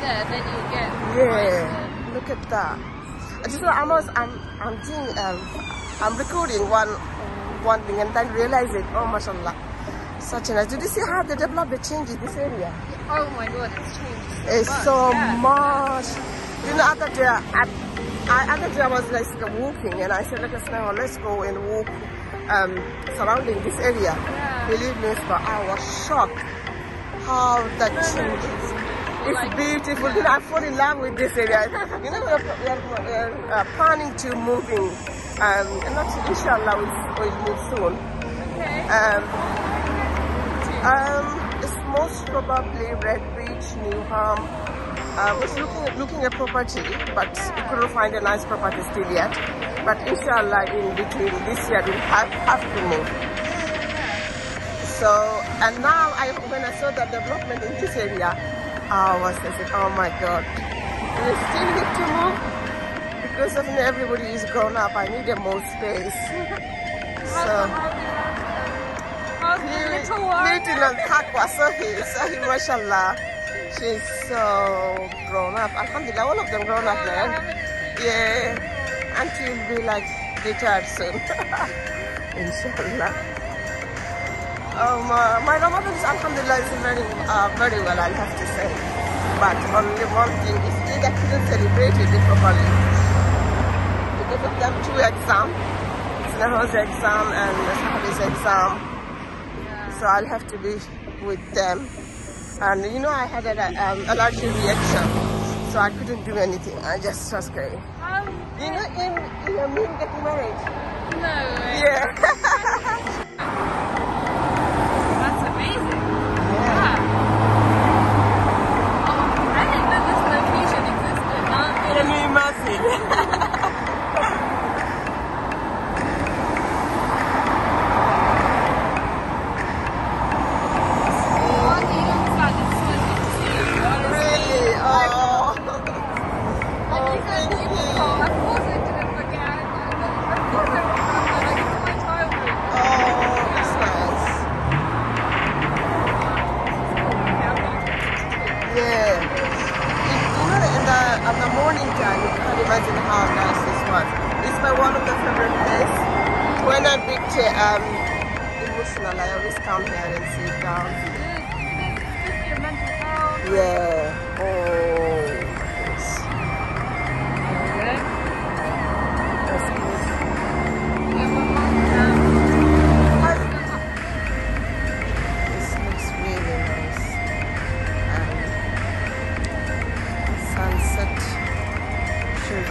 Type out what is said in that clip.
there, then you'll get. Yeah, look at that. I just I'm doing I'm recording one thing and then realizing, oh mashallah, such a nice. Did you see how they developed the change in this area? Oh my god, it's changed. It's so much. You know, other day I was like walking and I said, let's go and walk surrounding this area. Yeah. Believe me, but I was shocked how that changes. It's beautiful. You know, I fall in love with this area. You know, we're planning to moving. Not inshallah, we'll move soon. Okay. It's most probably Red Beach, Newham. I was looking at property, but we couldn't find a nice property still yet. But inshallah, in between this year, we'll have to move. So, and now when I saw the development in this area, I said, oh my God, we still need to move because of everybody is grown up. I need more space. So, little Takwa, Sahi, mashallah. She's so grown up. Alhamdulillah, all of them grown up now. Yeah, and she'll be like retired soon. Inshallah. My Ramadan is alhamdulillah is very well, I'll have to say. But only one thing is I couldn't celebrate it properly because of them two exams. Snaho's exam and Sahabi's exam. So I'll have to be with them. And you know, I had an allergy reaction, so I couldn't do anything. I just was going. You know, in me getting married. No way. Yeah. That's amazing. Yeah. Oh, I didn't know this location existed. Can you imagine? Imagine how nice this was. This is one of the favorite places. When I picture emotional, I always come here and sit down. Good for your mental health. Yeah. Oh, yes. That's good. This looks really nice. Sunset. Should